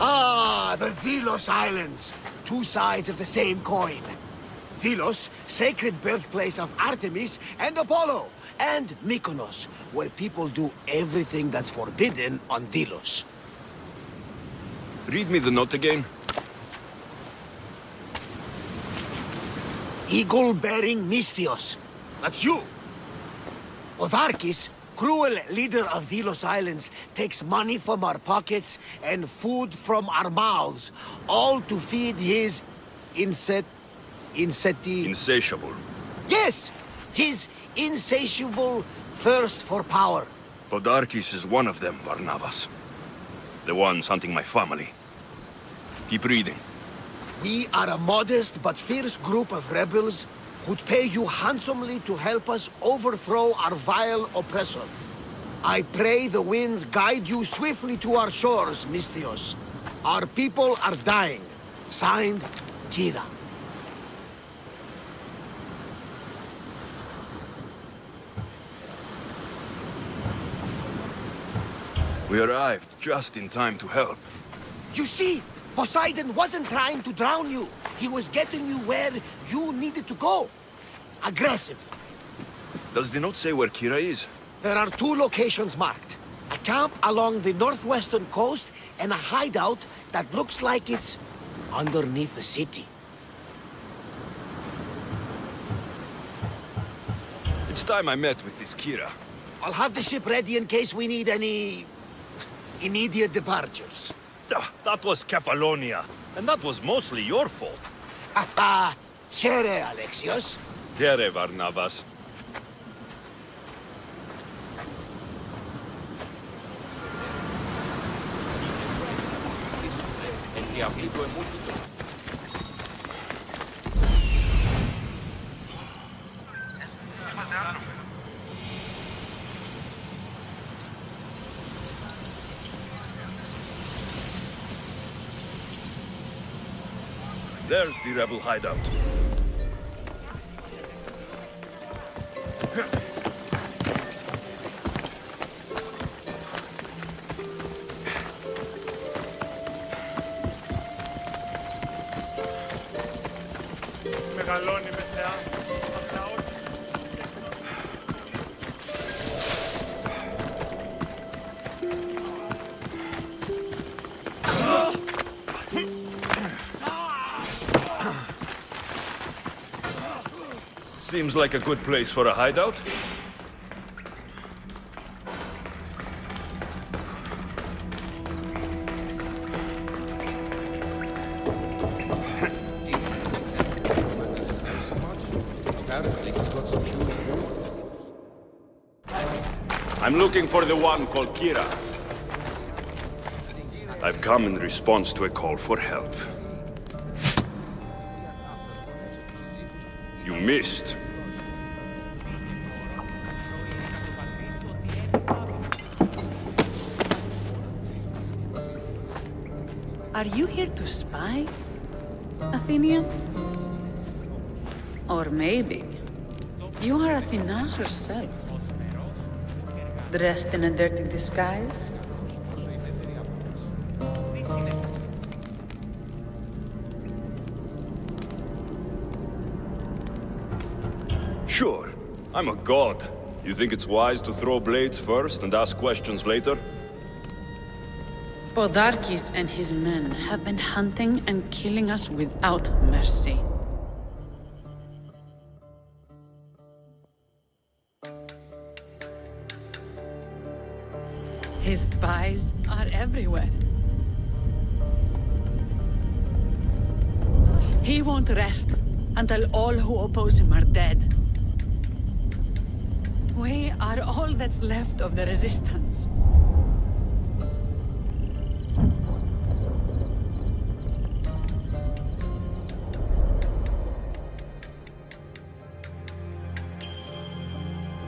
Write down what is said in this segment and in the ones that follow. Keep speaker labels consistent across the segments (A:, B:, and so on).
A: Ah, the Delos Islands. Two sides of the same coin. Delos, sacred birthplace of Artemis and Apollo. And Mykonos, where people do everything that's forbidden on Delos.
B: Read me the note again.
A: Eagle-bearing Mystios. That's you. Otharkis, cruel leader of Delos Islands, takes money from our pockets and food from our mouths, all to feed his
B: Insatiable.
A: Yes! His insatiable thirst for power.
B: Podarkis is one of them, Varnavas. The ones hunting my family. Keep reading.
A: We are a modest but fierce group of rebels who'd pay you handsomely to help us overthrow our vile oppressor. I pray the winds guide you swiftly to our shores, Mystios. Our people are dying. Signed, Kira.
B: We arrived just in time to help.
A: You see, Poseidon wasn't trying to drown you. He was getting you where you needed to go. Aggressively.
B: Does the note say where Kira is?
A: There are two locations marked. A camp along the northwestern coast and a hideout that looks like it's underneath the city.
B: It's time I met with this Kira.
A: I'll have the ship ready in case we need any immediate departures.
C: That was Kefalonia, and that was mostly your fault.
A: Haha, here, Alexios.
B: Here, Varnavas. There's the rebel hideout.
C: Μεγαλώνει με θεά.
B: Seems like a good place for a hideout. I'm looking for the one called Kira. I've come in response to a call for help. You missed.
D: Are you here to spy, Athenian? Or maybe you are Athena herself, dressed in a dirty disguise?
B: Sure, I'm a god. You think it's wise to throw blades first and ask questions later?
D: Podarkis and his men have been hunting and killing us without mercy. His spies are everywhere. He won't rest until all who oppose him are dead. We are all that's left of the resistance.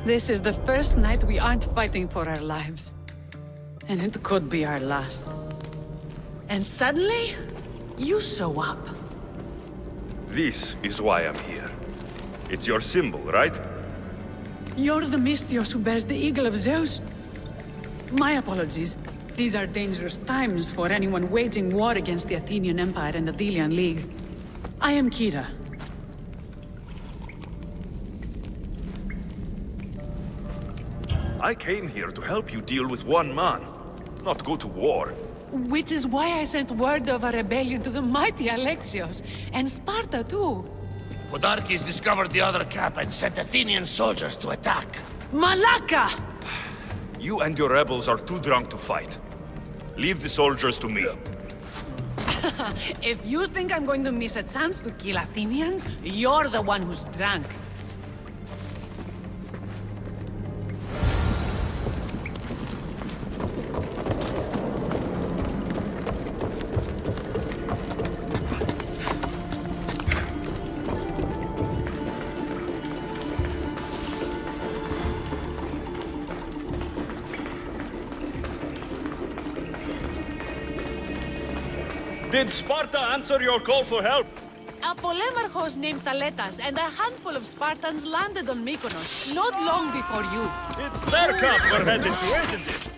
D: This is the first night we aren't fighting for our lives. And it could be our last. And suddenly, you show up.
B: This is why I'm here. It's your symbol, right?
D: You're the Mystios who bears the eagle of Zeus? My apologies. These are dangerous times for anyone waging war against the Athenian Empire and the Delian League. I am Kira.
C: I came here to help you deal with one man, not go to war.
D: Which is why I sent word of a rebellion to the mighty Alexios, and Sparta too.
A: Podarkes discovered the other cap and sent Athenian soldiers to attack.
D: Malaka!
C: You and your rebels are too drunk to fight. Leave the soldiers to me.
D: If you think I'm going to miss a chance to kill Athenians, you're the one who's drunk.
C: Did Sparta answer your call for help?
D: A polemarchos named Thaletas and a handful of Spartans landed on Mykonos, not long before you.
C: It's their camp we're headed to, isn't it?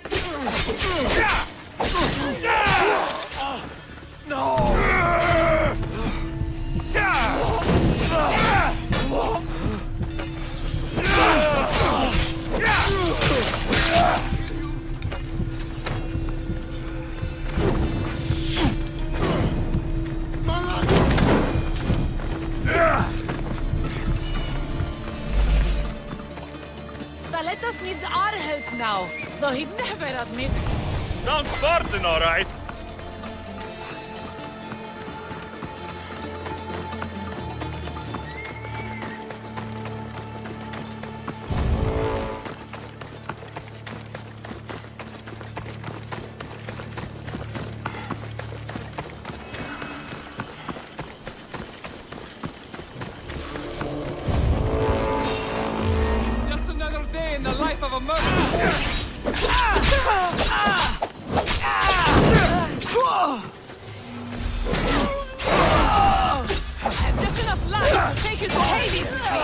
D: Thaletas needs our help now, though he'd never admit it.
C: Sounds Spartan, all right.
E: Just another day in the life of a murderer.
D: I've just enough life to take you to Hades with me.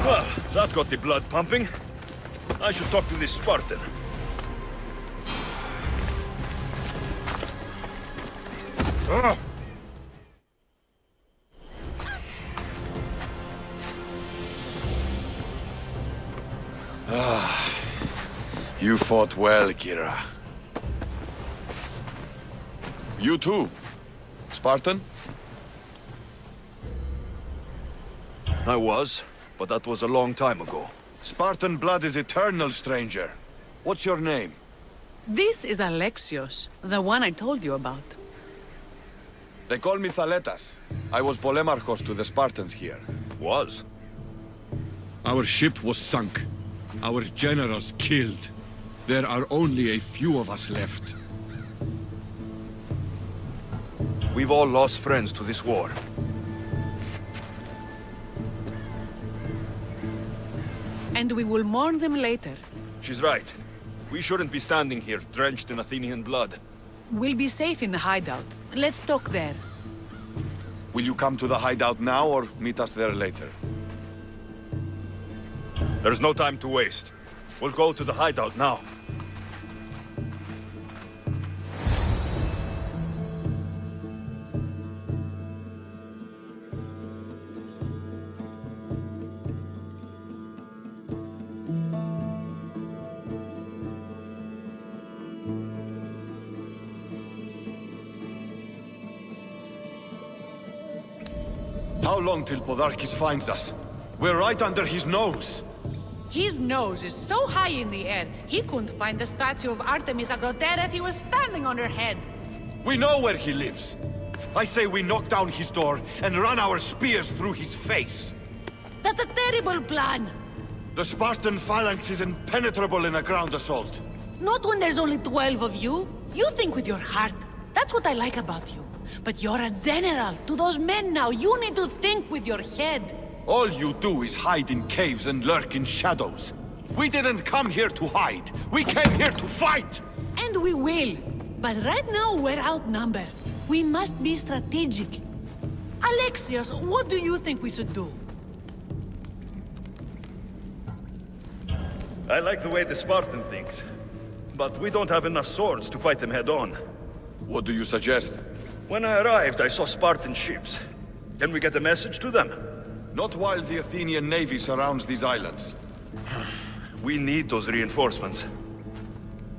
C: Well, that got the blood pumping. I should talk to this Spartan.
F: You fought well, Kira. You too, Spartan?
C: I was, but that was a long time ago.
F: Spartan blood is eternal, stranger. What's your name?
D: This is Alexios, the one I told you about.
F: They call me Thaletas. I was polemarchos to the Spartans here.
C: Was?
G: Our ship was sunk. Our generals killed. There are only a few of us left.
C: We've all lost friends to this war.
D: And we will mourn them later.
C: She's right. We shouldn't be standing here drenched in Athenian blood.
D: We'll be safe in the hideout. Let's talk there.
F: Will you come to the hideout now or meet us there later?
C: There's no time to waste. We'll go to the hideout now.
F: How long till Podarkis finds us? We're right under his nose.
D: His nose is so high in the air, he couldn't find the statue of Artemis Agrotera if he was standing on her head.
F: We know where he lives. I say we knock down his door and run our spears through his face.
D: That's a terrible plan.
F: The Spartan phalanx is impenetrable in a ground assault.
D: Not when there's only 12 of you. You think with your heart. That's what I like about you. But you're a general. To those men now, you need to think with your head.
F: All you do is hide in caves and lurk in shadows. We didn't come here to hide. We came here to fight!
D: And we will. But right now, we're outnumbered. We must be strategic. Alexios, what do you think we should do?
C: I like the way the Spartan thinks. But we don't have enough swords to fight them head-on.
F: What do you suggest?
C: When I arrived, I saw Spartan ships. Can we get a message to them?
F: Not while the Athenian navy surrounds these islands.
C: We need those reinforcements.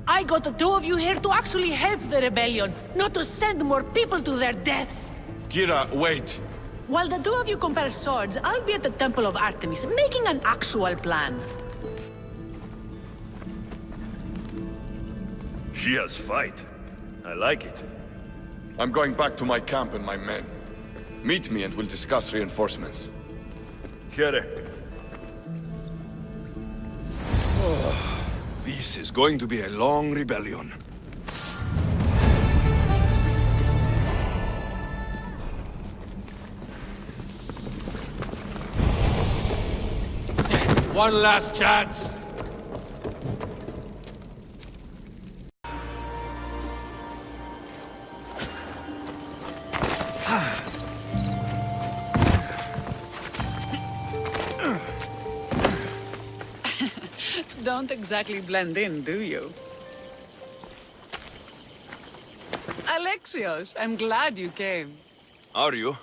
D: I got the two of you here to actually help the rebellion, not to send more people to their deaths.
F: Kira, wait.
D: While the two of you compare swords, I'll be at the Temple of Artemis, making an actual plan.
C: She has fight. I like it.
F: I'm going back to my camp and my men. Meet me and we'll discuss reinforcements.
C: Here.
B: This is going to be a long rebellion.
E: One last chance.
D: Don't exactly blend in, do you? Alexios, I'm glad you came.
B: Are you?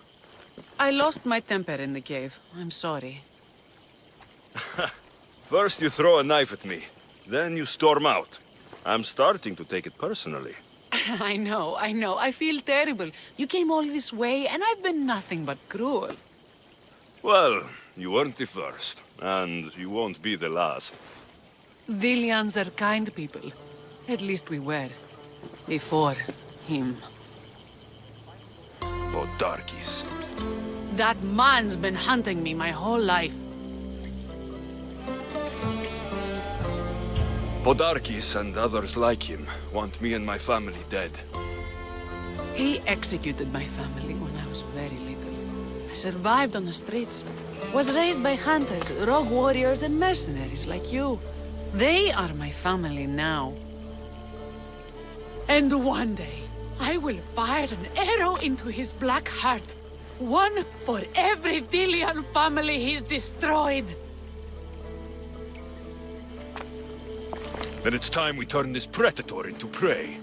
D: I lost my temper in the cave. I'm sorry.
B: First you throw a knife at me, then you storm out. I'm starting to take it personally.
D: I know. I feel terrible. You came all this way, and I've been nothing but cruel.
B: Well, you weren't the first, and you won't be the last.
D: Vilians are kind people. At least we were. Before him.
B: Podarkis.
D: That man's been hunting me my whole life.
B: Podarkis and others like him want me and my family dead.
D: He executed my family when I was very little. I survived on the streets. Was raised by hunters, rogue warriors, and mercenaries like you. They are my family now. And one day, I will fire an arrow into his black heart. One for every Delian family he's destroyed.
B: Then it's time we turn this predator into prey.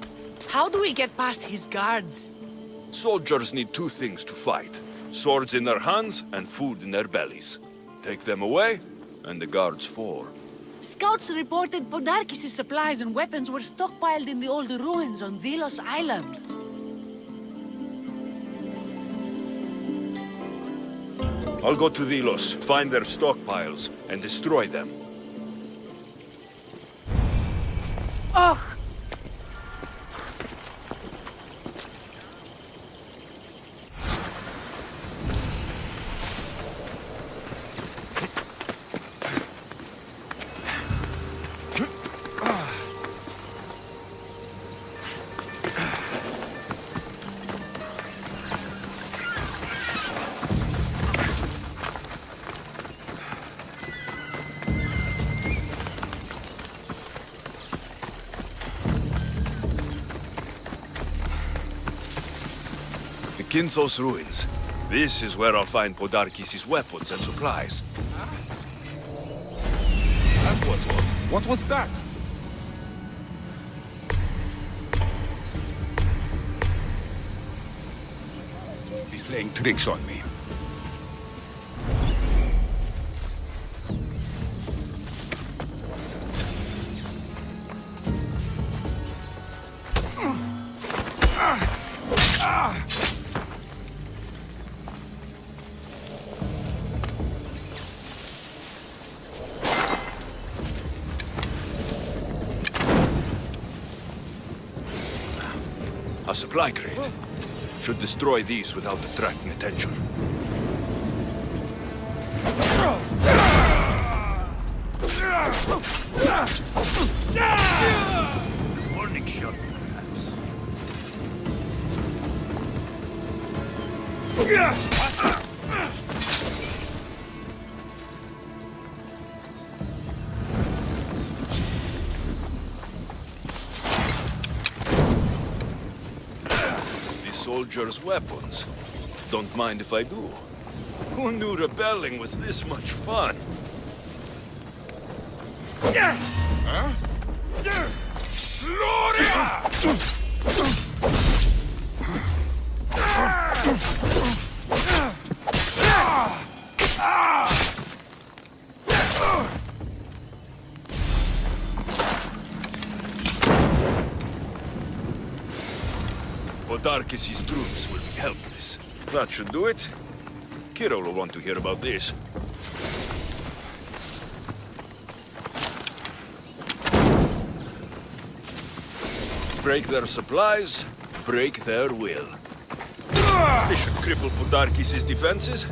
D: How do we get past his guards?
B: Soldiers need two things to fight. Swords in their hands and food in their bellies. Take them away, and the guards fall.
D: Scouts reported Podarkis' supplies and weapons were stockpiled in the old ruins on Delos Island.
B: I'll go to Delos, find their stockpiles, and destroy them.
D: Ugh!
B: Kinthos ruins. This is where I'll find Podarkis' weapons and supplies.
G: And what was that? Be playing tricks on me.
B: supply crate. Should destroy these without attracting attention. Warning shot, perhaps. The soldiers' weapons. Don't mind if I do. Who knew rebelling was this much fun? Podarkis' troops will be helpless. That should do it. Kiro will want to hear about this. Break their supplies, break their will. This should cripple Podarkis' defenses.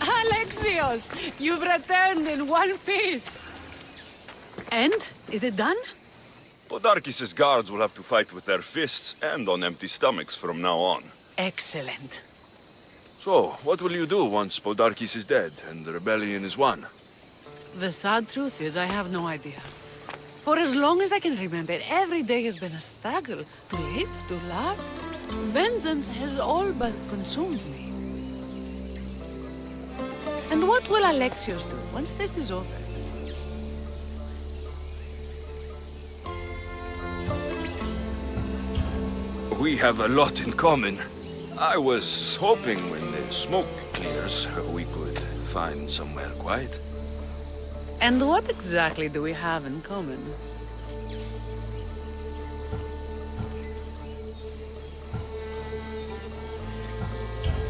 D: Alexios, you've returned in one piece. And? Is it done?
B: Podarkis' guards will have to fight with their fists and on empty stomachs from now on.
D: Excellent.
B: So, what will you do once Podarkis is dead and the rebellion is won?
D: The sad truth is I have no idea. For as long as I can remember, every day has been a struggle to live, to love. Vengeance has all but consumed me. And what will Alexios do once this is over?
B: We have a lot in common. I was hoping when the smoke clears, we could find somewhere quiet.
D: And what exactly do we have in common?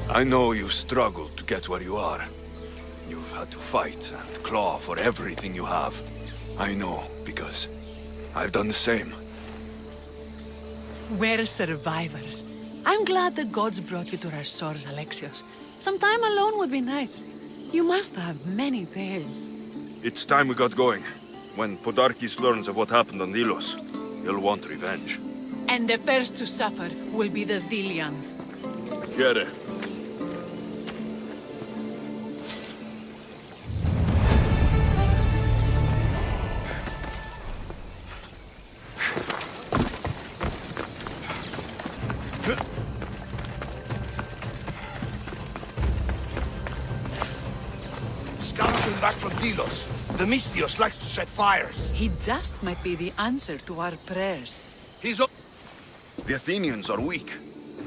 B: I know you struggled to get where you are. You've had to fight and claw for everything you have. I know, because I've done the same.
D: We're survivors. I'm glad the gods brought you to our shores, Alexios. Some time alone would be nice. You must have many tales.
B: It's time we got going. When Podarkis learns of what happened on Delos, he'll want revenge.
D: And the first to suffer will be the Dilians.
B: Kere.
A: Scouts came back from Delos. The Mystios likes to set fires.
D: He just might be the answer to our prayers.
A: He's
B: The Athenians are weak.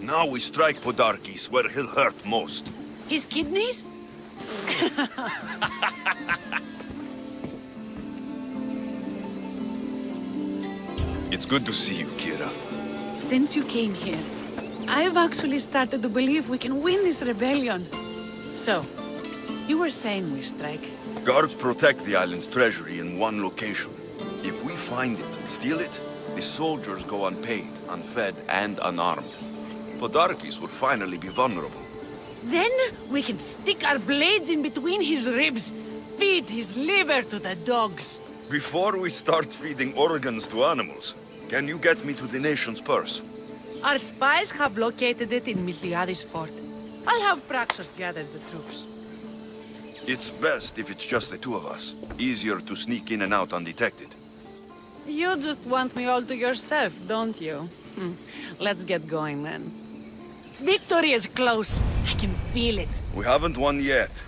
B: Now we strike Podarkis where he'll hurt most.
D: His kidneys?
B: It's good to see you, Kira.
D: Since you came here, I've actually started to believe we can win this rebellion. So, you were saying we strike?
B: Guards protect the island's treasury in one location. If we find it and steal it, the soldiers go unpaid, unfed, and unarmed. Podarkis will finally be vulnerable.
D: Then we can stick our blades in between his ribs, feed his liver to the dogs.
B: Before we start feeding organs to animals, can you get me to the nation's purse?
D: Our spies have located it in Miltiades' fort. I'll have Praxos gather the troops.
B: It's best if it's just the two of us. Easier to sneak in and out undetected.
D: You just want me all to yourself, don't you? Let's get going then. Victory is close. I can feel it.
B: We haven't won yet.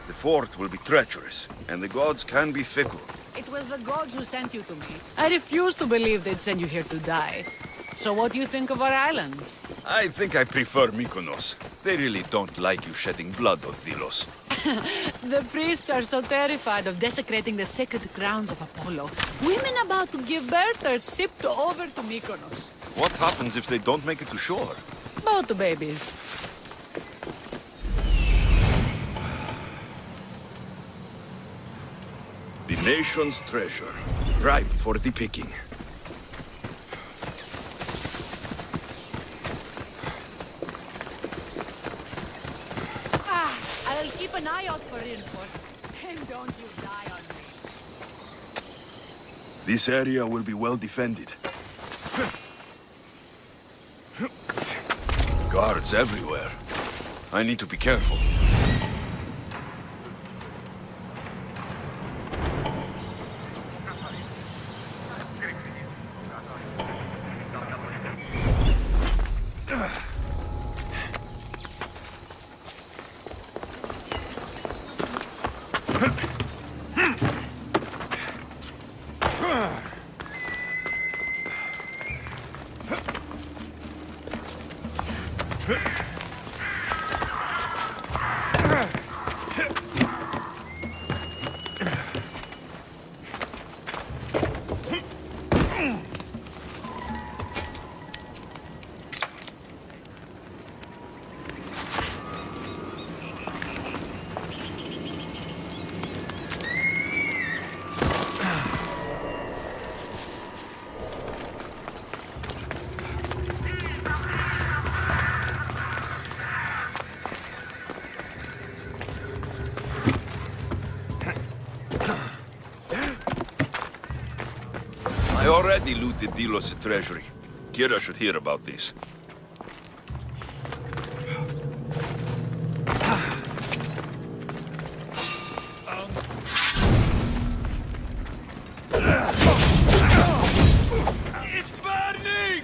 B: The fort will be treacherous, and the gods can be fickle.
D: It was the gods who sent you to me. I refuse to believe they'd send you here to die. So what do you think of our islands?
B: I think I prefer Mykonos. They really don't like you shedding blood on Delos.
D: The priests are so terrified of desecrating the sacred grounds of Apollo. Women about to give birth are shipped over to Mykonos.
B: What happens if they don't make it to shore?
D: Boat to babies.
B: The nation's treasure, ripe for the picking.
D: I'll keep an eye out for reinforcements. And don't you die on me.
B: This area will be well defended. Guards everywhere. I need to be careful. I already looted Delos' treasury. Kira should hear about this. It's burning!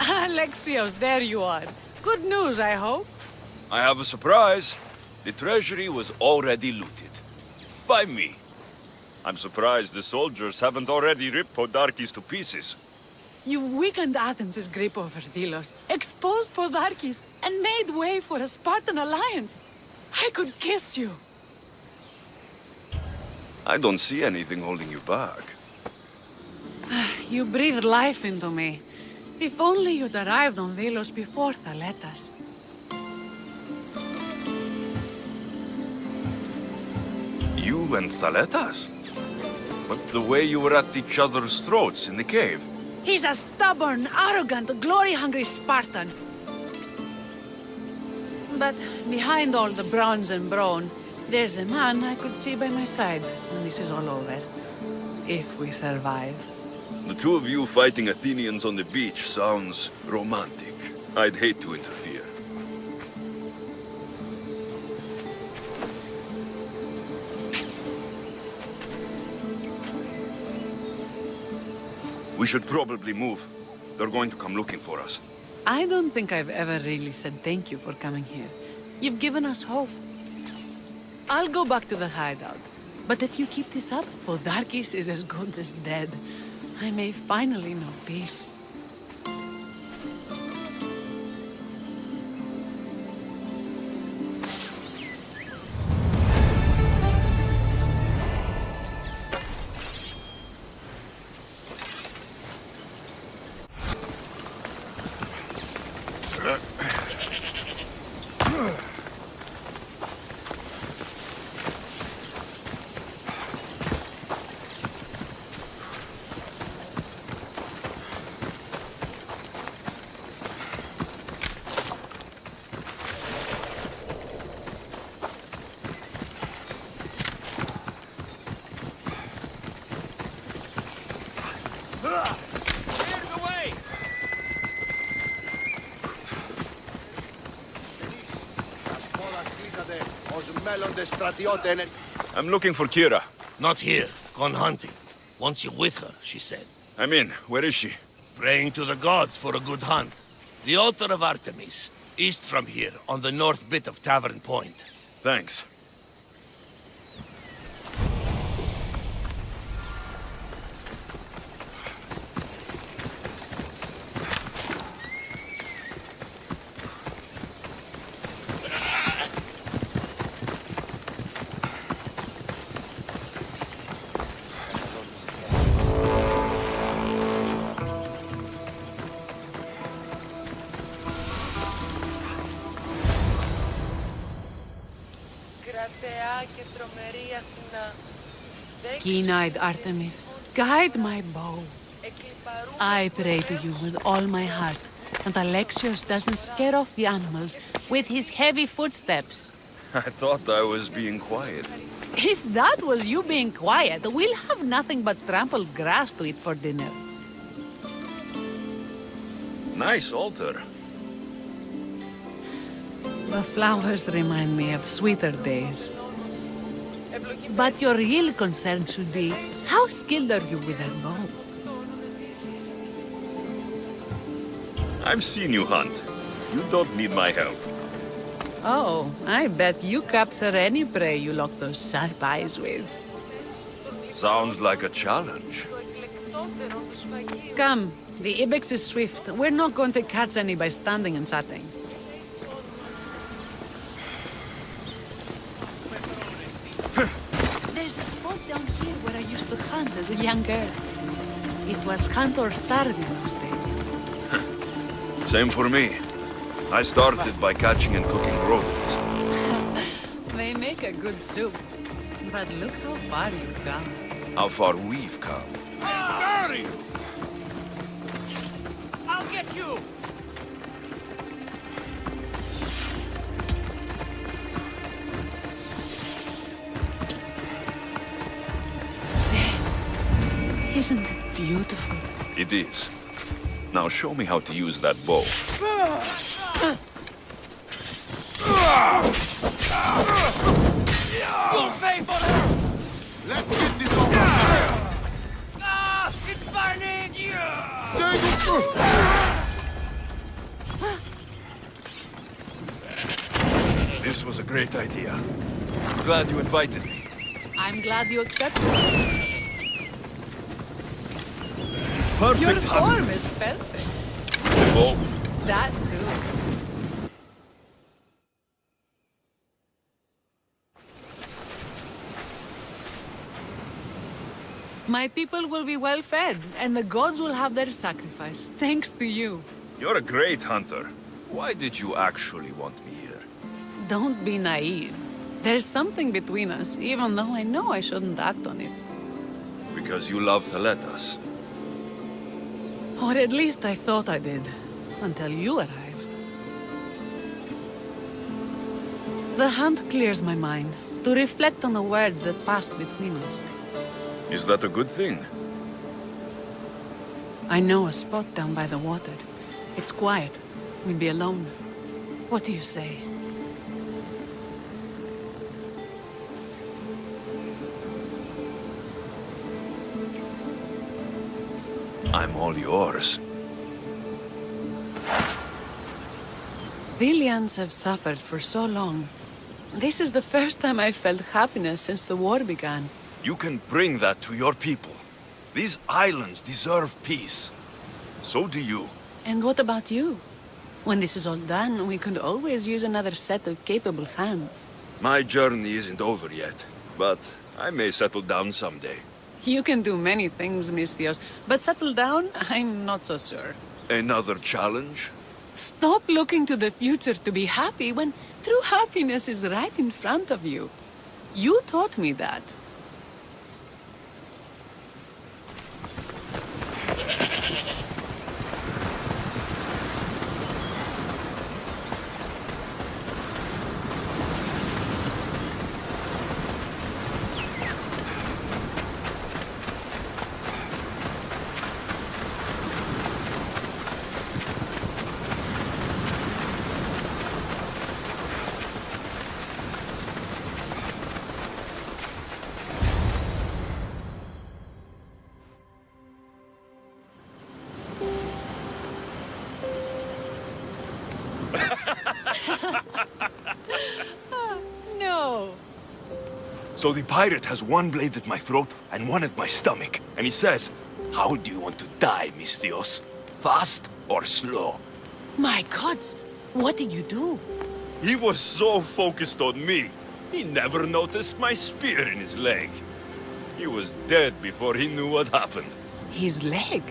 D: Alexios, there you are. Good news, I hope.
B: I have a surprise. The treasury was already looted. By me. I'm surprised the soldiers haven't already ripped Podarkes to pieces.
D: You've weakened Athens' grip over Delos, exposed Podarkes, and made way for a Spartan alliance. I could kiss you.
B: I don't see anything holding you back.
D: You breathed life into me. If only you'd arrived on Delos before Thaletas.
B: You and Thaletas? But the way you were at each other's throats in the cave.
D: He's a stubborn, arrogant, glory-hungry Spartan. But behind all the bronze and brawn, there's a man I could see by my side when this is all over. If we survive.
B: The two of you fighting Athenians on the beach sounds romantic. I'd hate to interfere. We should probably move. They're going to come looking for us.
D: I don't think I've ever really said thank you for coming here. You've given us hope. I'll go back to the hideout. But if you keep this up, Podarkes is as good as dead. I may finally know peace.
B: I'm looking for Kira.
A: Not here. Gone hunting. Wants you with her, she said.
B: I'm in. Where is she?
A: Praying to the gods for a good hunt. The altar of Artemis, east from here, on the north bit of Tavern Point.
B: Thanks.
D: Keen-eyed Artemis, guide my bow. I pray to you with all my heart that Alexios doesn't scare off the animals with his heavy footsteps.
B: I thought I was being quiet.
D: If that was you being quiet, we'll have nothing but trampled grass to eat for dinner.
B: Nice altar.
D: The flowers remind me of sweeter days. But your real concern should be, how skilled are you with that bow?
B: I've seen you hunt. You don't need my help.
D: Oh, I bet you capture any prey you lock those sharp eyes with.
B: Sounds like a challenge.
D: Come, the ibex is swift. We're not going to catch any by standing and chatting. There's a spot down here where I used to hunt as a young girl. It was hunt or starve in those days.
B: Same for me. I started by catching and cooking rodents.
D: They make a good soup. But look how far you've come.
B: How far we've come.
E: I'll get you!
D: Isn't it beautiful?
B: It is. Now show me how to use that bow.
E: You'll pay for her!
F: Let's get this over.
E: Ah! It's burning!
B: This was a great idea. Glad you invited me.
D: I'm glad you accepted.
B: Perfect
D: Your
B: hunt.
D: form is perfect.
B: The bow.
D: That too. My people will be well fed, and the gods will have their sacrifice, thanks to you.
B: You're a great hunter. Why did you actually want me here?
D: Don't be naive. There's something between us, even though I know I shouldn't act on it.
B: Because you love Theletas.
D: Or at least I thought I did, until you arrived. The hunt clears my mind, to reflect on the words that passed between us.
B: Is that a good thing?
D: I know a spot down by the water. It's quiet. We'd be alone. What do you say?
B: I'm all yours.
D: Villians have suffered for so long. This is the first time I've felt happiness since the war began.
B: You can bring that to your people. These islands deserve peace. So do you.
D: And what about you? When this is all done, we could always use another set of capable hands.
B: My journey isn't over yet, but I may settle down someday.
D: You can do many things, Misthios, but settle down, I'm not so sure.
B: Another challenge?
D: Stop looking to the future to be happy when true happiness is right in front of you. You taught me that. No.
B: So the pirate has one blade at my throat and one at my stomach. And he says, "How do you want to die, Misthios? Fast or slow?"
D: My gods, what did you do?
B: He was so focused on me, he never noticed my spear in his leg. He was dead before he knew what happened.
D: His leg?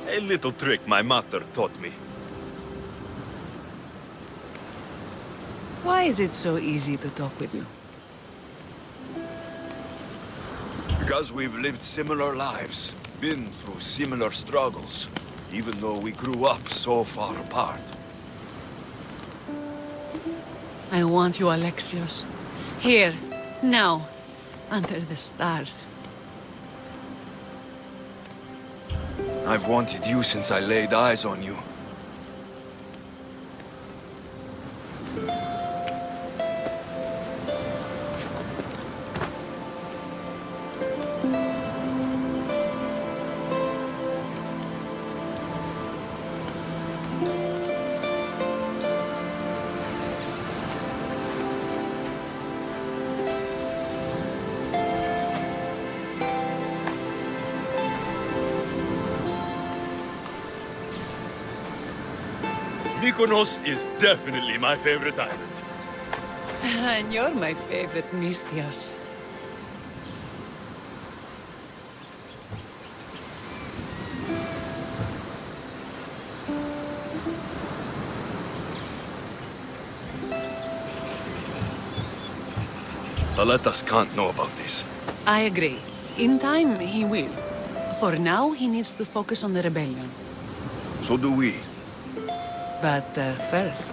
B: A little trick my mother taught me.
D: Why is it so easy to talk with you?
B: Because we've lived similar lives, been through similar struggles, even though we grew up so far apart.
D: I want you, Alexios. Here, now, under the stars.
B: I've wanted you since I laid eyes on you.
C: Mykonos is definitely my favorite island.
D: And you're my favorite, Mystios.
B: Aletas can't know about this.
D: I agree. In time, he will. For now, he needs to focus on the rebellion.
B: So do we.
D: But first...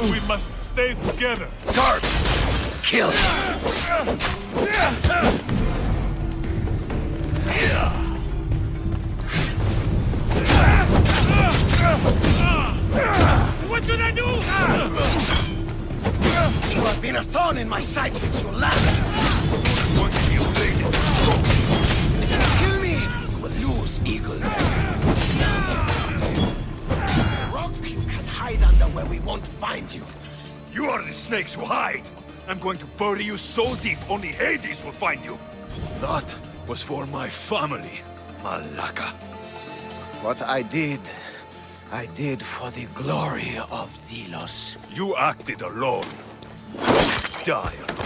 C: We must stay together.
A: Guards! Kill!
C: What should I do?
A: You have been a thorn in my side since you left. If you kill me, you will lose Eagle. Rock, you can hide under where we won't find you.
C: You are the snakes who hide. I'm going to bury you so deep, only Hades will find you. That was for my family, Malaka.
A: What I did for the glory of Delos.
C: You acted alone. Die alone.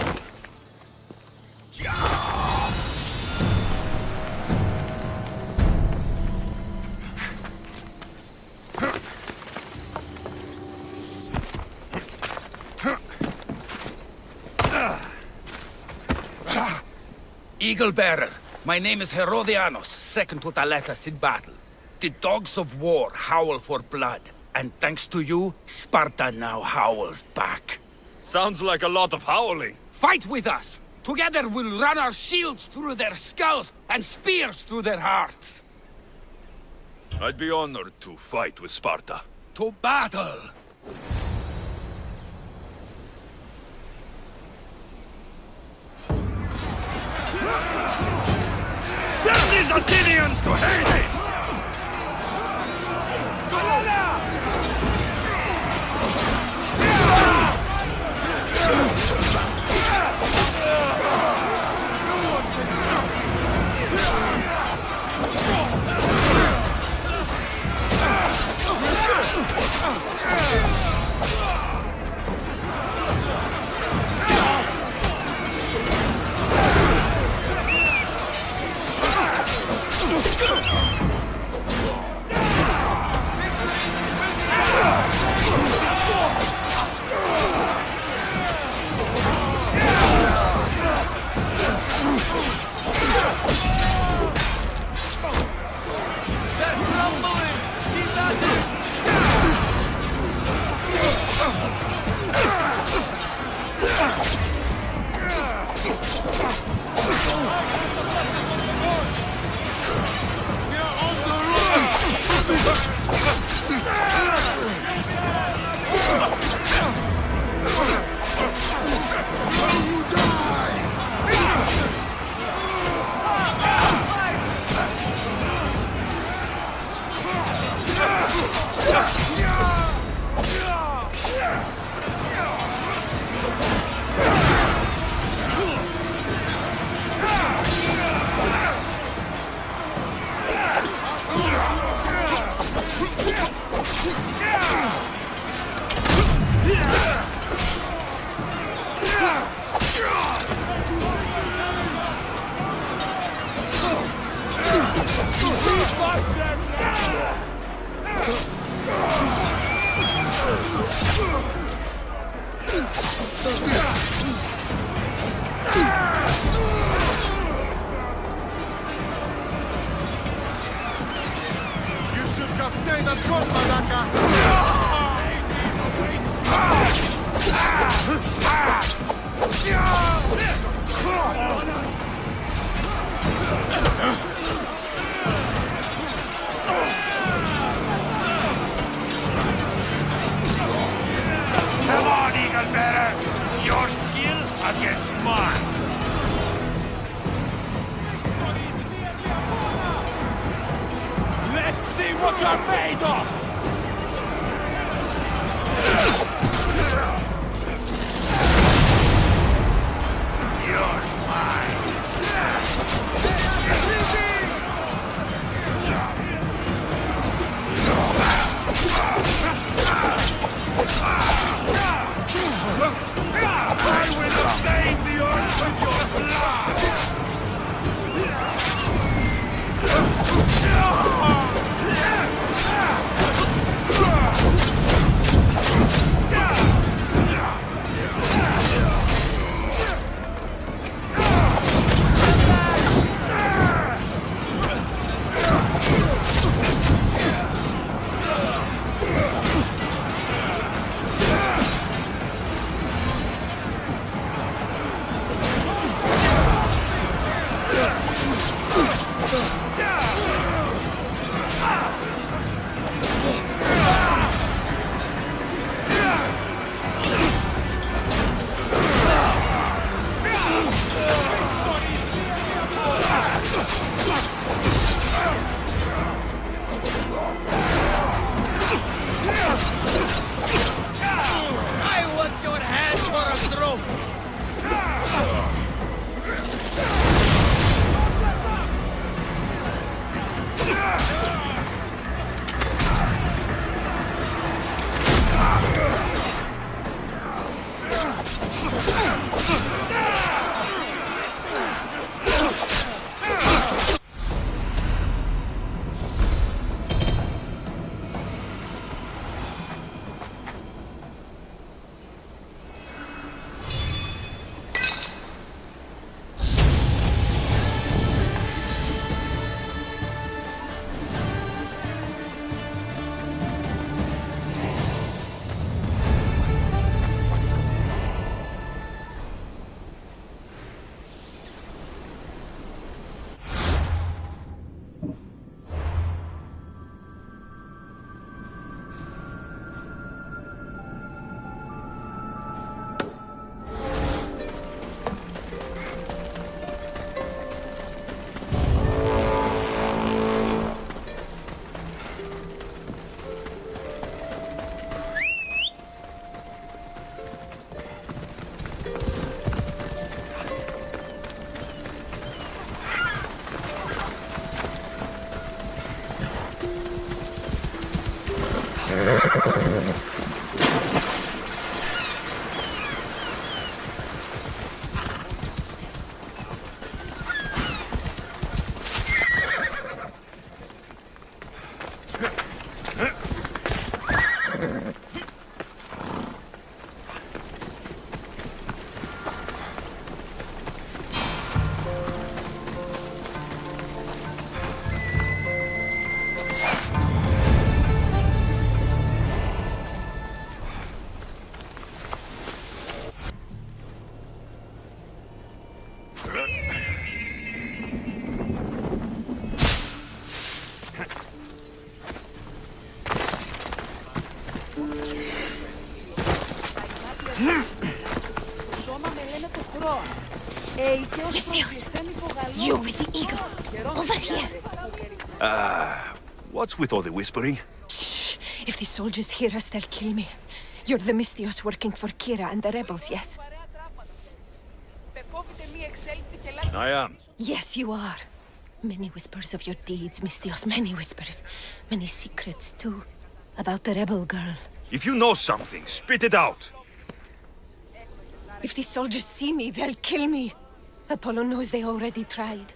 H: Eagle Bearer, my name is Herodianos, second to Thaletas in battle. The dogs of war howl for blood, and thanks to you, Sparta now howls back.
C: Sounds like a lot of howling.
H: Fight with us! Together we'll run our shields through their skulls and spears through their hearts.
C: I'd be honored to fight with Sparta.
H: To battle!
C: Send these Athenians to Hades!
A: You should have stayed at home, Malaka.
C: Come on, Eagle Bearer! Your skill against mine! Let's see what you're made of! You're mine! I will stain the earth with your blood!
E: I want your head for a trophy!
I: Misthios, you with the eagle. Over here.
C: What's with all the whispering?
I: Shh. If the soldiers hear us, they'll kill me. You're the Misthios working for Kira and the rebels, yes?
C: I am.
I: Yes, you are. Many whispers of your deeds, Misthios. Many whispers. Many secrets, too. About the rebel girl.
C: If you know something, spit it out!
I: If the soldiers see me, they'll kill me. Apollo knows they already tried.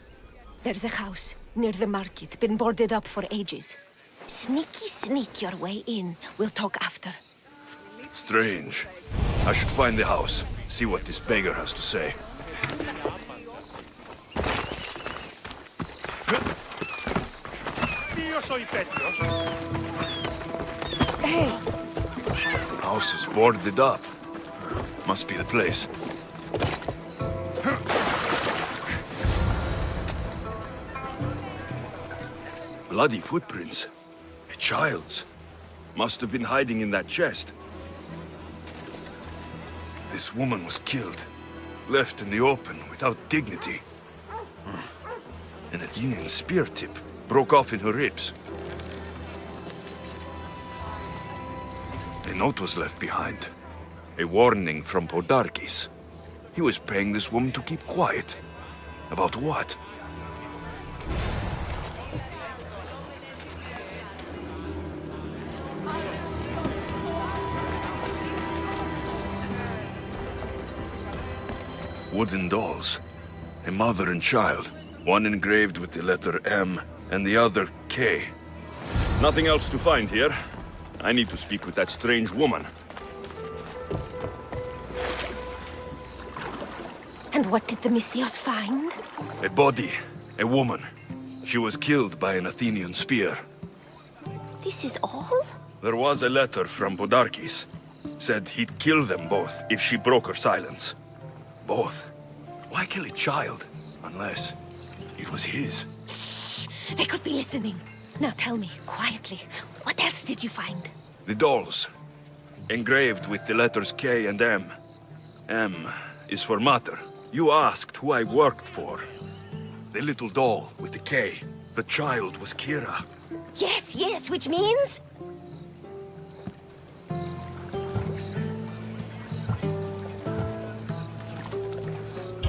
I: There's a house near the market. Been boarded up for ages. Sneak your way in. We'll talk after.
C: Strange. I should find the house, see what this beggar has to say.
I: Hey!
C: House is boarded up. Must be the place. Bloody footprints. A child's. Must have been hiding in that chest. This woman was killed. Left in the open without dignity. An Athenian spear tip broke off in her ribs. A note was left behind. A warning from Podarkis. He was paying this woman to keep quiet. About what? Wooden dolls. A mother and child. One engraved with the letter M and the other K. Nothing else to find here. I need to speak with that strange woman.
I: And what did the Misthios find?
C: A body. A woman. She was killed by an Athenian spear.
I: This is all?
C: There was a letter from Podarkis. Said he'd kill them both if she broke her silence. Both? Why kill a child? Unless it was his.
I: Shh! They could be listening. Now tell me, quietly, what else did you find?
C: The dolls. Engraved with the letters K and M. M is for Mater. You asked who I worked for. The little doll with the K. The child was Kira.
I: Yes, which means?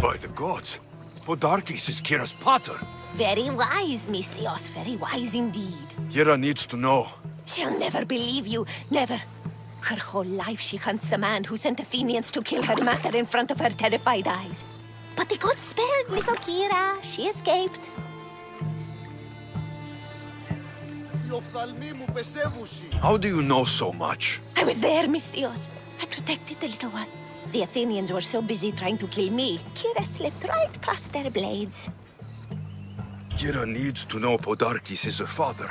C: By the gods, Podarkis is Kira's pater.
I: Very wise, Misthios, very wise indeed.
C: Kira needs to know.
I: She'll never believe you, never. Her whole life she hunts the man who sent Athenians to kill her mater in front of her terrified eyes. But the gods spared little Kira. She escaped.
C: How do you know so much?
I: I was there, Misthios. I protected the little one. The Athenians were so busy trying to kill me, Kira slipped right past their blades.
C: Kira needs to know Podarkis is her father.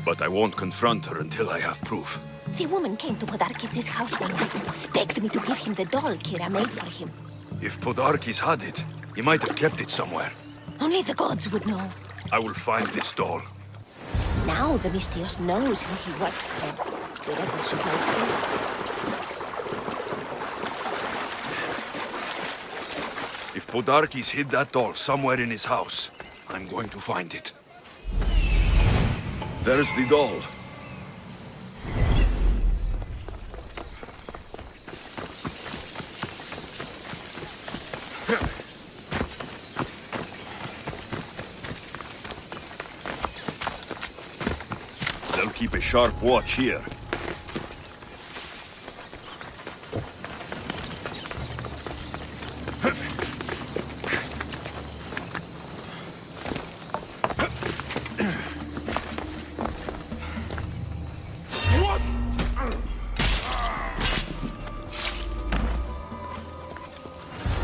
C: But I won't confront her until I have proof.
I: The woman came to Podarkis' house one night, begged me to give him the doll Kira made for him.
C: If Podarkis had it, he might have kept it somewhere.
I: Only the gods would know.
C: I will find this doll.
I: Now the Misthios knows who he works for. The rebels should know too.
C: If Podarkis hid that doll somewhere in his house, I'm going to find it. There's the doll. They'll keep a sharp watch here.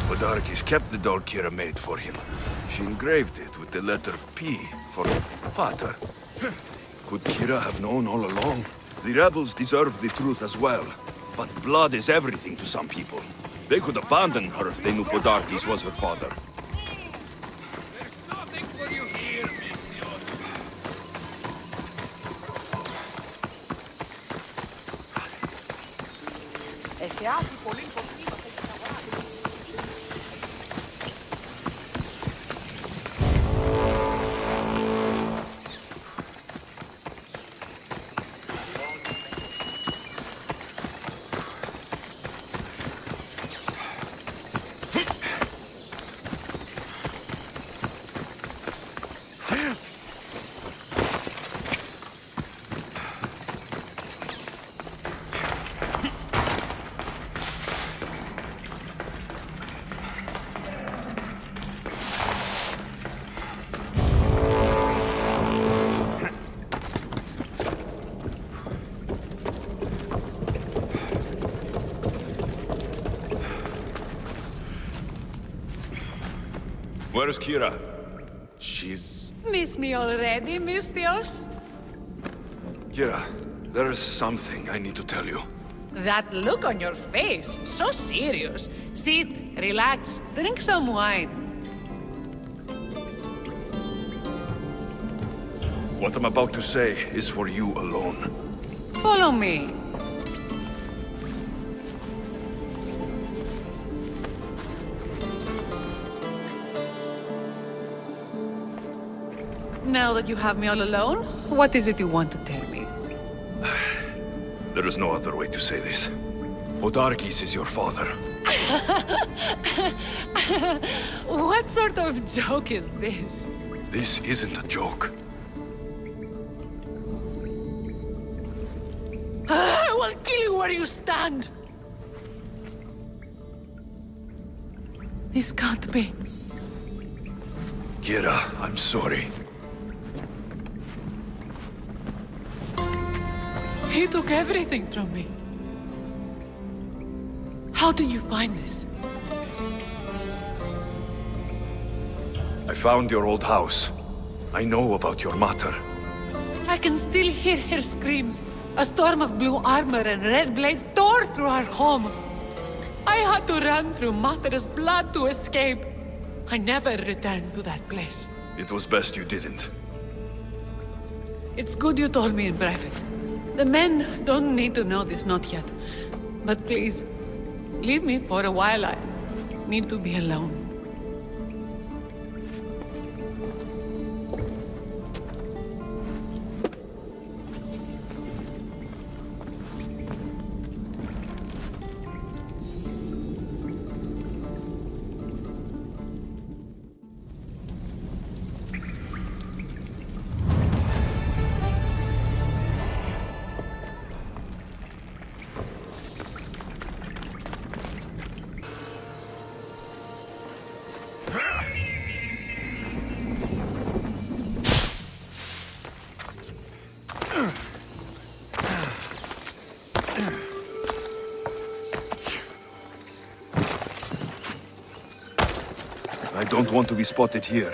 C: Podarkis kept the doll Kira made for him. She engraved it with the letter P for Pater. Could Kira have known all along? The rebels deserve the truth as well. But blood is everything to some people. They could abandon her if they knew Podarkis was her father.
E: Nothing for you here, Misthios.
C: Where's Kira? She's...
D: Miss me already, Mistios?
C: Kira, there's something I need to tell you.
D: That look on your face, so serious. Sit, relax, drink some wine.
C: What I'm about to say is for you alone.
D: Follow me. Now that you have me all alone, what is it you want to tell me?
C: There is no other way to say this. Podarkis is your father.
D: What sort of joke is this?
C: This isn't a joke.
D: I will kill you where you stand! This can't be.
C: Kira, I'm sorry.
D: He took everything from me. How did you find this?
C: I found your old house. I know about your mater.
D: I can still hear her screams. A storm of blue armor and red blades tore through our home. I had to run through Mater's blood to escape. I never returned to that place.
C: It was best you didn't.
D: It's good you told me in private. The men don't need to know this, not yet. But please, leave me for a while. I need to be alone.
C: I don't want to be spotted here.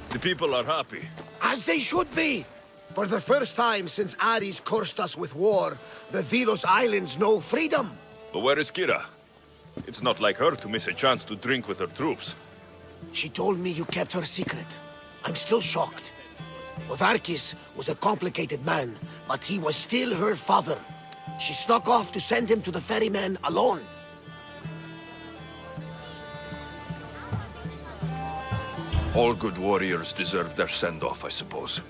C: The people are happy.
A: As they should be! For the first time since Ares cursed us with war, the Delos Islands know freedom!
C: But where is Kira? It's not like her to miss a chance to drink with her troops.
A: She told me you kept her secret. I'm still shocked. Podarkis was a complicated man, but he was still her father. She snuck off to send him to the ferryman alone.
C: All good warriors deserve their send-off, I suppose.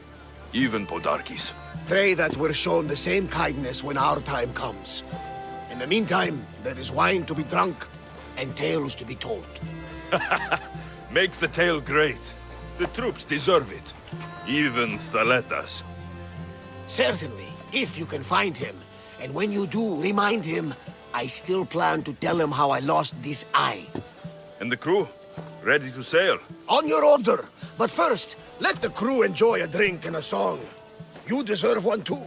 C: Even Podarkis.
A: Pray that we're shown the same kindness when our time comes. In the meantime, there is wine to be drunk and tales to be told.
C: Make the tale great. The troops deserve it. Even Thaletas.
A: Certainly, if you can find him. And when you do, remind him, I still plan to tell him how I lost this eye.
C: And the crew? Ready to sail?
A: On your order. But first, let the crew enjoy a drink and a song. You deserve one too.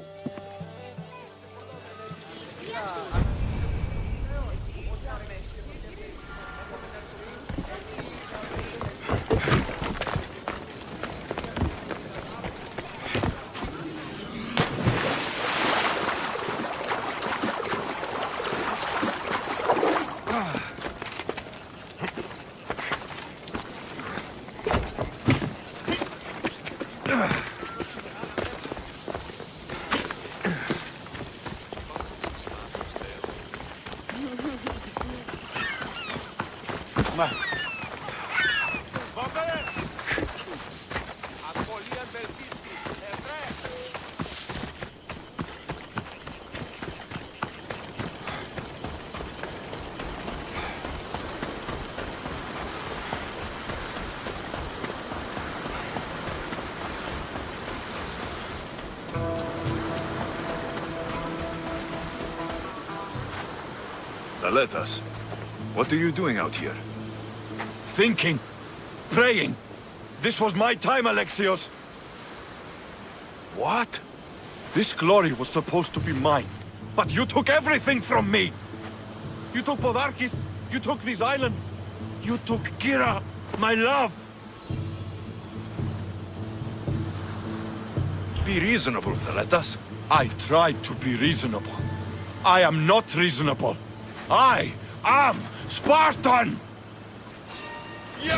C: Taletas. What are you doing out here?
F: Thinking. Praying. This was my time, Alexios.
C: What?
F: This glory was supposed to be mine. But you took everything from me! You took Podarkis. You took these islands. You took Kira, my love.
C: Be reasonable, Taletas.
F: I tried to be reasonable. I am not reasonable. I am Spartan!
C: You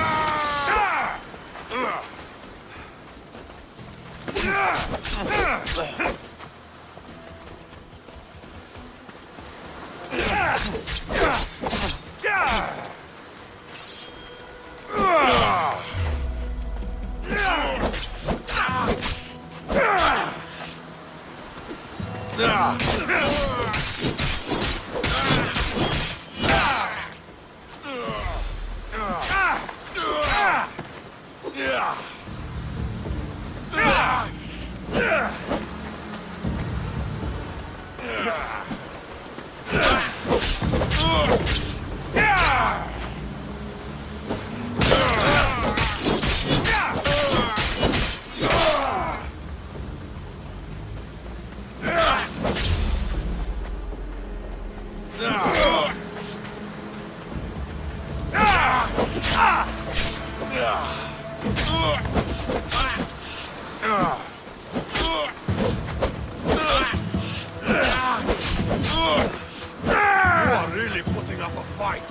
C: are really putting up a fight.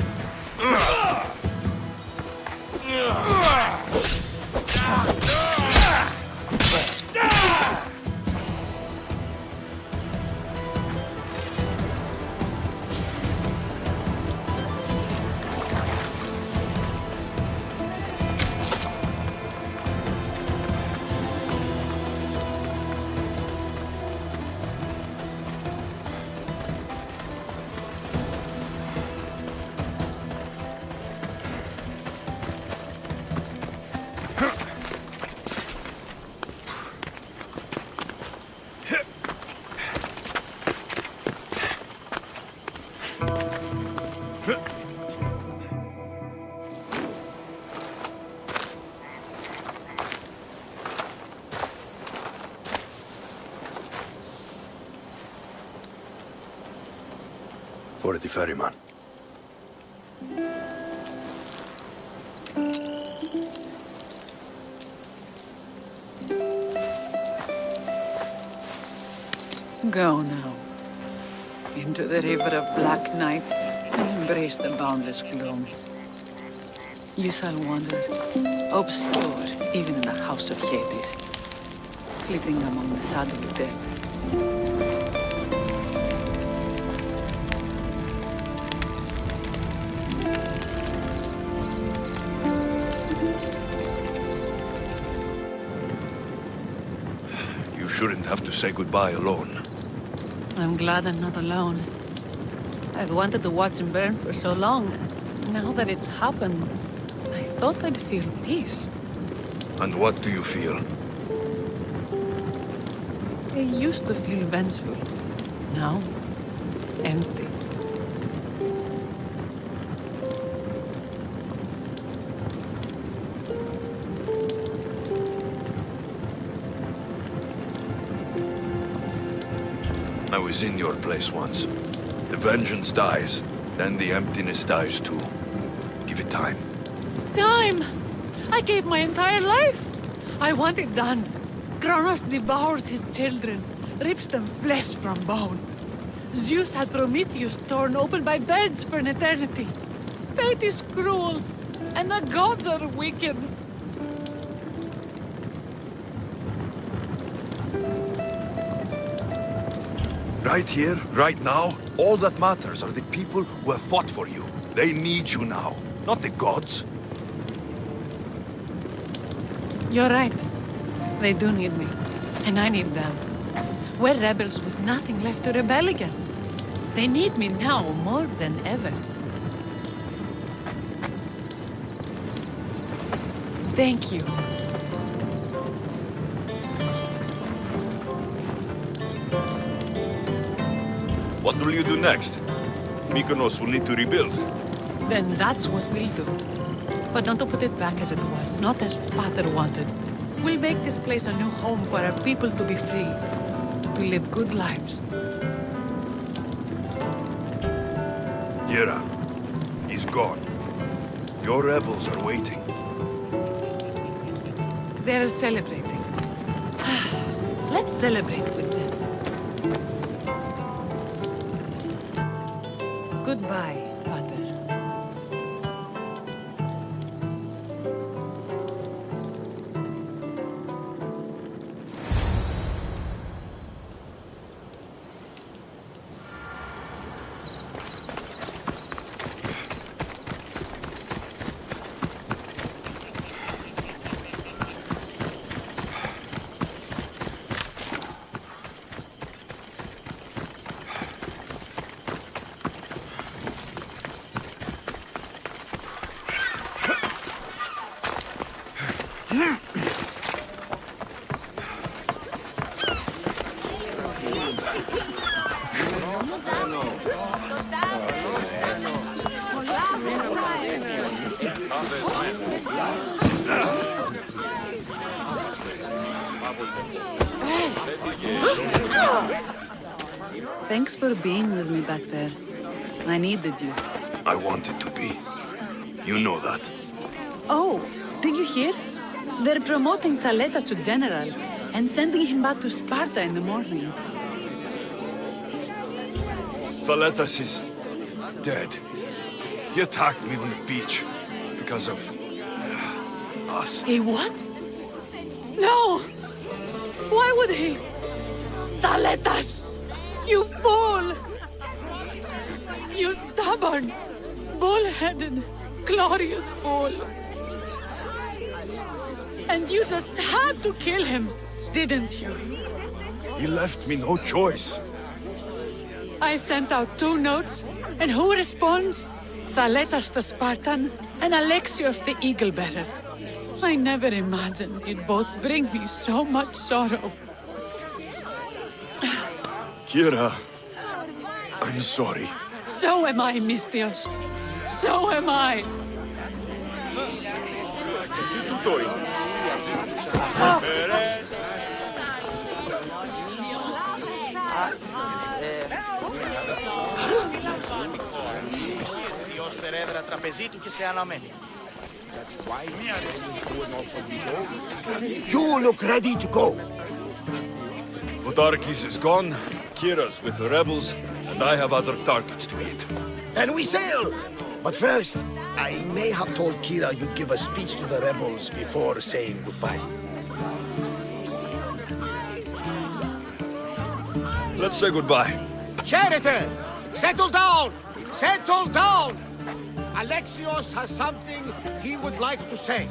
C: For the ferryman.
D: Go now. Into the river of black night and embrace the boundless gloom. You shall wander, obscure even in the house of Hades, flitting among the saddled dead.
C: You shouldn't have to say goodbye alone.
D: I'm glad I'm not alone. I've wanted to watch him burn for so long. Now that it's happened, I thought I'd feel peace.
C: And what do you feel?
D: I used to feel vengeful. Now, empty.
C: I was in your place once. The vengeance dies, then the emptiness dies too. Give it time.
D: Time! I gave my entire life! I want it done. Kronos devours his children, rips them flesh from bone. Zeus had Prometheus torn open by birds for an eternity. Fate is cruel, and the gods are wicked.
C: Right here, right now, all that matters are the people who have fought for you. They need you now, not the gods.
D: You're right. They do need me, and I need them. We're rebels with nothing left to rebel against. They need me now more than ever. Thank you.
B: What will you do next?
C: Mykonos will need to rebuild.
D: Then that's what we'll do. But not to put it back as it was, not as Pater wanted. We'll make this place a new home for our people to be free, to live good lives.
C: Kira, he's gone. Your rebels are waiting.
D: They're celebrating. Let's celebrate with them. Goodbye, Pater. Thanks for being with me back there. I needed you.
C: I wanted to be. You know that.
D: Oh, did you hear? They're promoting Taleta to general and sending him back to Sparta in the morning.
C: Thaletas is dead. He attacked me on the beach because of us.
D: He what? No! Why would he? Taletas! You fool! You stubborn, bull-headed, glorious fool! And you just had to kill him, didn't you?
C: He left me no choice.
D: I sent out 2 notes, and who responds? Thaletas the Spartan and Alexios the Eagle-Bearer. I never imagined you'd both bring me so much sorrow.
C: Kira, I'm sorry.
D: So am I, Misthios. So am I.
A: You look ready to go.
C: Podarkis is gone, Kira's with the rebels, and I have other targets to hit.
A: Then we sail! But first, I may have told Kira you'd give a speech to the rebels before saying goodbye.
C: Let's say goodbye.
A: Sheraton! Settle down! Settle down! Alexios has something he would like to say.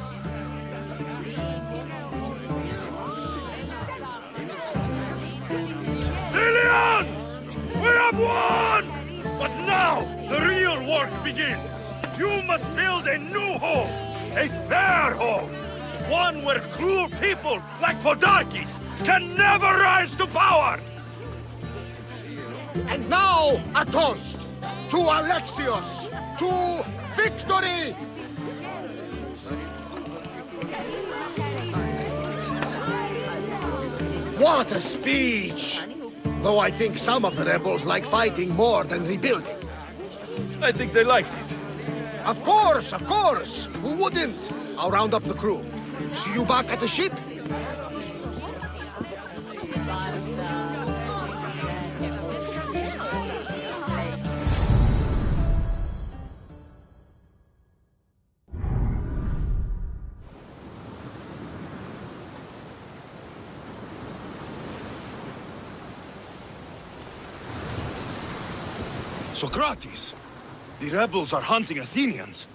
F: Aliens! We have won! But now, the real work begins. You must build a new home. A fair home. One where cruel people like Podarkis can never rise to power.
A: And now, a toast to Alexios, to victory! What a speech! Though I think some of the rebels like fighting more than rebuilding.
C: I think they liked it.
A: Of course, of course! Who wouldn't? I'll round up the crew. See you back at the ship?
C: Socrates! The rebels are hunting Athenians.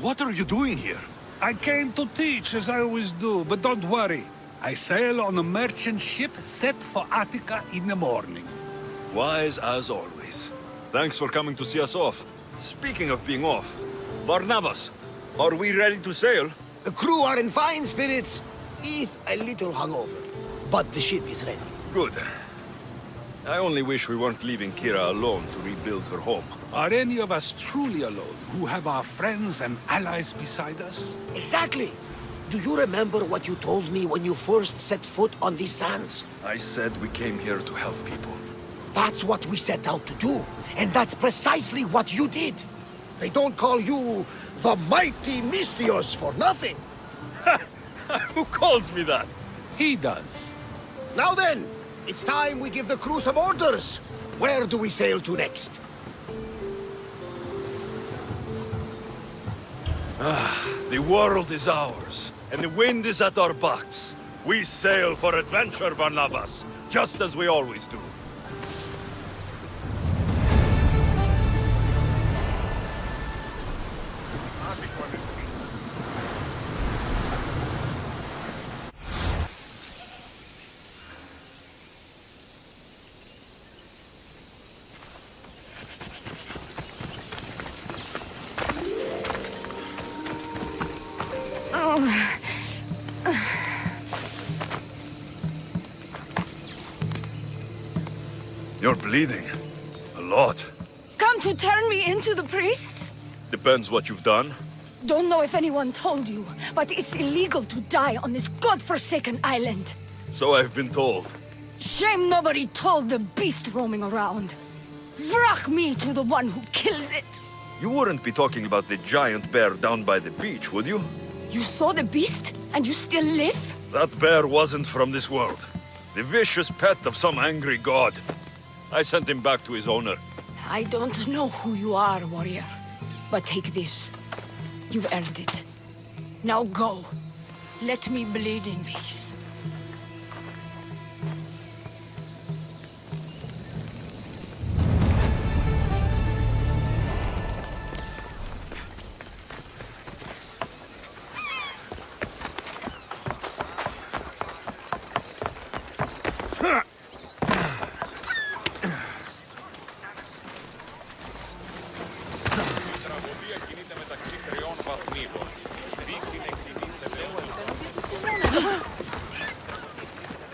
C: What are you doing here?
J: I came to teach, as I always do, but don't worry. I sail on a merchant ship set for Attica in the morning.
C: Wise as always. Thanks for coming to see us off. Speaking of being off, Barnabas, are we ready to sail?
A: The crew are in fine spirits, if a little hungover. But the ship is ready.
C: Good. I only wish we weren't leaving Kira alone to rebuild her home.
J: Are any of us truly alone, who have our friends and allies beside us?
A: Exactly. Do you remember what you told me when you first set foot on these sands?
C: I said we came here to help people.
A: That's what we set out to do. And that's precisely what you did. They don't call you the mighty Mystios for nothing.
F: Who calls me that?
J: He does.
A: Now then, it's time we give the crew some orders. Where do we sail to next?
F: The world is ours, and the wind is at our backs. We sail for adventure, Barnabas, just as we always do.
C: You're bleeding. A lot.
K: Come to turn me into the priests?
F: Depends what you've done.
K: Don't know if anyone told you, but it's illegal to die on this godforsaken island.
F: So I've been told.
K: Shame nobody told the beast roaming around. Vrach me to the one who kills it.
F: You wouldn't be talking about the giant bear down by the beach, would you?
K: You saw the beast, and you still live?
F: That bear wasn't from this world. The vicious pet of some angry god. I sent him back to his owner.
K: I don't know who you are, warrior. But take this. You've earned it. Now go. Let me bleed in peace.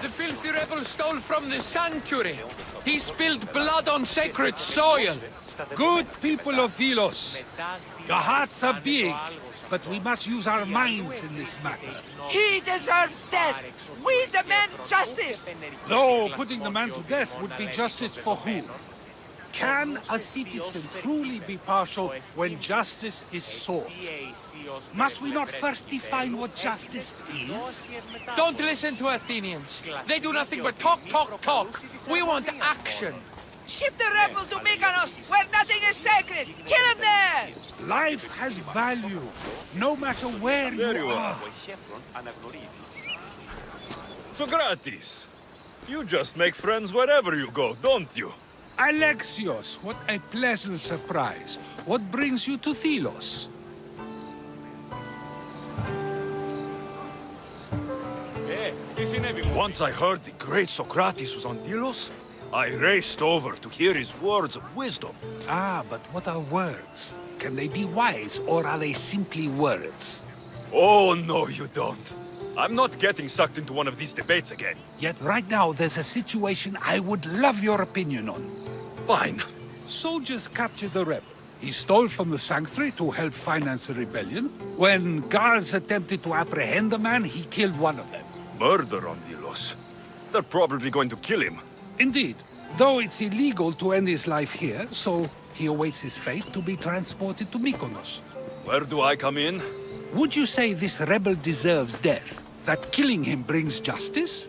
L: The filthy rebel stole from the sanctuary. He spilled blood on sacred soil.
J: Good people of Delos, your hearts are big, but we must use our minds in this matter.
L: He deserves death. We demand justice.
J: Though putting the man to death would be justice for who? Can a citizen truly be partial when justice is sought? Must we not first define what justice is?
L: Don't listen to Athenians. They do nothing but talk, talk, talk. We want action. Ship the rebel to Mykonos, where nothing is sacred. Kill him there!
J: Life has value, no matter where you are.
F: Socrates, you just make friends wherever you go, don't you?
J: Alexios, what a pleasant surprise. What brings you to Delos?
F: Once I heard the great Socrates was on Delos, I raced over to hear his words of wisdom.
J: Ah, but what are words? Can they be wise, or are they simply words?
F: Oh, no, you don't. I'm not getting sucked into one of these debates again.
J: Yet right now, there's a situation I would love your opinion on.
F: Fine.
J: Soldiers captured the rebel. He stole from the sanctuary to help finance the rebellion. When guards attempted to apprehend the man, he killed one of them.
F: Murder on Delos. They're probably going to kill him.
J: Indeed. Though it's illegal to end his life here, so he awaits his fate to be transported to Mykonos.
F: Where do I come in?
J: Would you say this rebel deserves death? That killing him brings justice?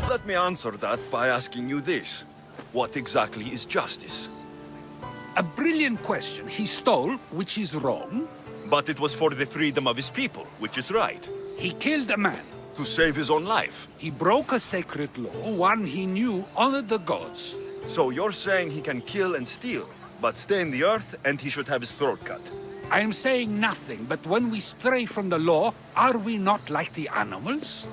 F: Let me answer that by asking you this. What exactly is justice?
J: A brilliant question. He stole, which is wrong.
F: But it was for the freedom of his people, which is right.
J: He killed a man.
F: To save his own life.
J: He broke a sacred law, one he knew honored the gods.
F: So you're saying he can kill and steal, but stay in the earth and he should have his throat cut?
J: I am saying nothing, but when we stray from the law, are we not like the animals?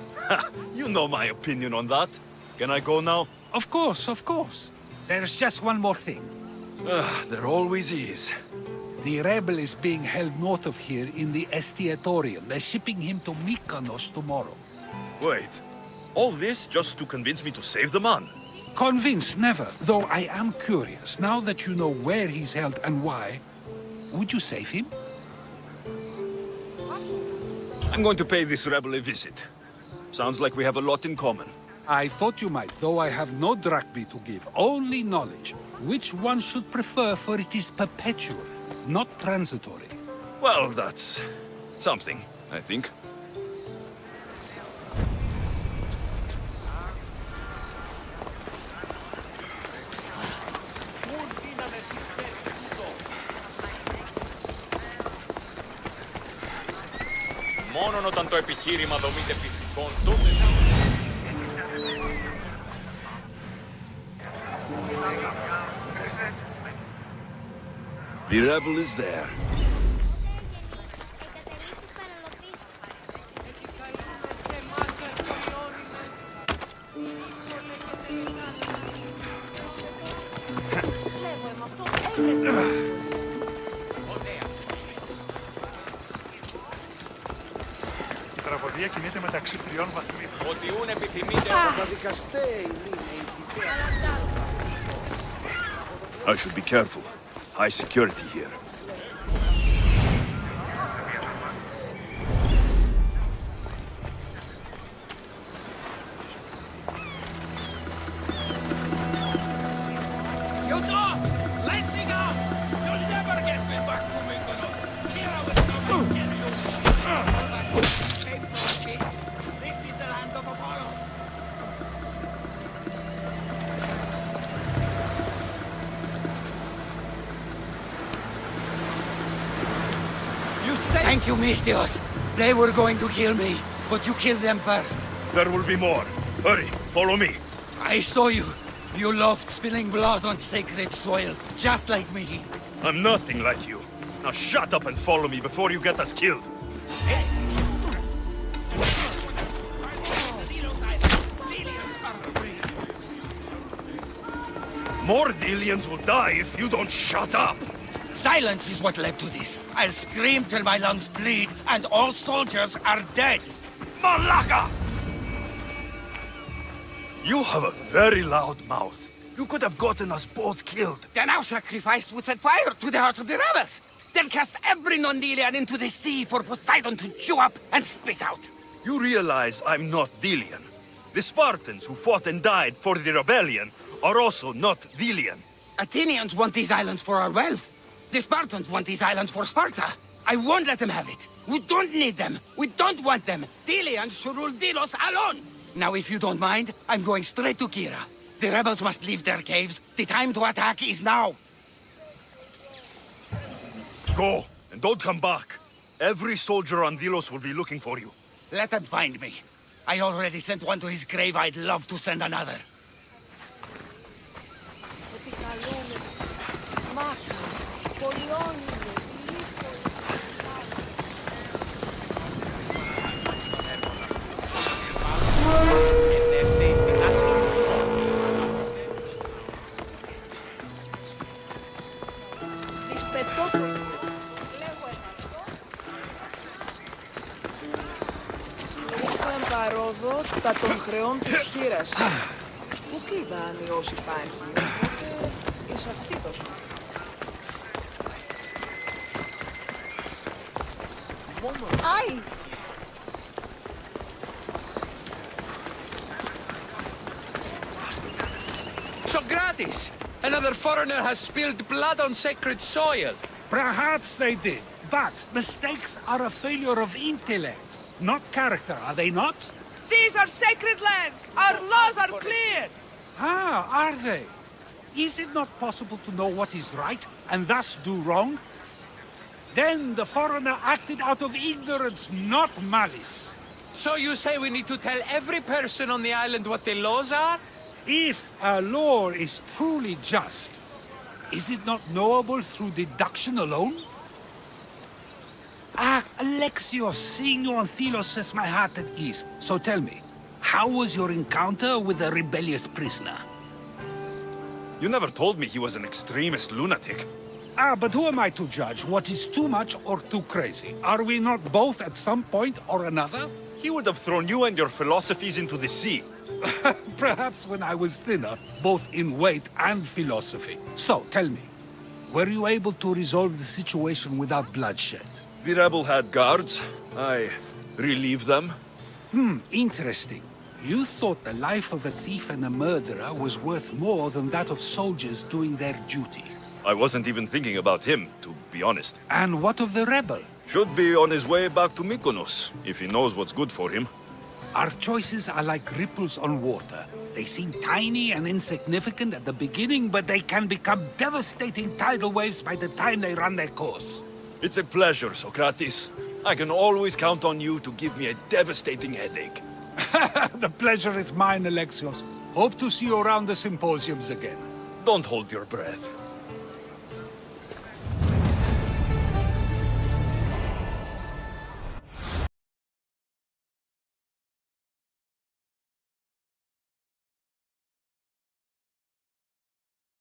F: You know my opinion on that. Can I go now?
J: Of course, of course. There's just one more thing.
F: There always is.
J: The rebel is being held north of here in the Estiatorium. They're shipping him to Mykonos tomorrow.
F: Wait. All this just to convince me to save the man?
J: Convinced, never. Though I am curious, now that you know where he's held and why, would you save him?
F: I'm going to pay this rebel a visit. Sounds like we have a lot in common.
J: I thought you might, though I have no drachmae to give, only knowledge. Which one should prefer, for it is perpetual, not transitory.
F: Well, that's something, I think.
E: Μόνον όταν το επιχείρημα δομείται πιστικών, τότε...
C: The rebel is there.
F: Η τραγωδία κινείται μεταξύ τριών βαθμίδων.
E: Ότι ούν επιθυμείτε...
C: I should be careful. High security here.
H: You dogs! Let me go! You'll never get me back to Mykonos! Kira will come and kill you! This is the land of Apollo! Thank you, Mistios. They were going to kill me, but you killed them first.
F: There will be more. Hurry, follow me.
H: I saw you. You loved spilling blood on sacred soil, just like me.
F: I'm nothing like you. Now shut up and follow me before you get us killed. More Delians will die if you don't shut up.
H: Silence is what led to this. I'll scream till my lungs bleed, and all soldiers are dead.
F: Malaka! You have a very loud mouth. You could have gotten us both killed.
H: Then our sacrifice would set fire to the hearts of the rebels. Then cast every non-Delian into the sea for Poseidon to chew up and spit out.
F: You realize I'm not Delian. The Spartans who fought and died for the rebellion are also not Delian.
H: Athenians want these islands for our wealth. The Spartans want these islands for Sparta. I won't let them have it. We don't need them. We don't want them. Delians should rule Delos alone. Now, if you don't mind, I'm going straight to Kira. The rebels must leave their caves. The time to attack is now.
F: Go, and don't come back. Every soldier on Delos will be looking for you.
H: Let them find me. I already sent one to his grave. I'd love to send another.
M: Τα των χρεών της χείρας. Πού κλειδάνει όσοι υπάρχει, οπότε εις αυτή δώσω. Άι!
L: Socrates! Another foreigner has spilled blood on sacred soil.
J: Perhaps they did, but mistakes are a failure of intellect, not character, are they not?
L: These are sacred lands! Our laws are clear!
J: Ah, are they? Is it not possible to know what is right, and thus do wrong? Then the foreigner acted out of ignorance, not malice.
L: So you say we need to tell every person on the island what the laws are?
J: If a law is truly just, is it not knowable through deduction alone? Ah, Alexios, seeing you on Thelos sets my heart at ease. So tell me, how was your encounter with the rebellious prisoner?
F: You never told me he was an extremist lunatic.
J: Ah, but who am I to judge what is too much or too crazy? Are we not both at some point or another?
F: He would have thrown you and your philosophies into the sea.
J: Perhaps when I was thinner, both in weight and philosophy. So, tell me, were you able to resolve the situation without bloodshed?
C: The rebel had guards. I relieved them.
J: Interesting. You thought the life of a thief and a murderer was worth more than that of soldiers doing their duty.
F: I wasn't even thinking about him, to be honest.
J: And what of the rebel?
F: Should be on his way back to Mykonos, if he knows what's good for him.
J: Our choices are like ripples on water. They seem tiny and insignificant at the beginning, but they can become devastating tidal waves by the time they run their course.
F: It's a pleasure, Socrates. I can always count on you to give me a devastating headache.
J: The pleasure is mine, Alexios. Hope to see you around the symposiums again.
F: Don't hold your breath.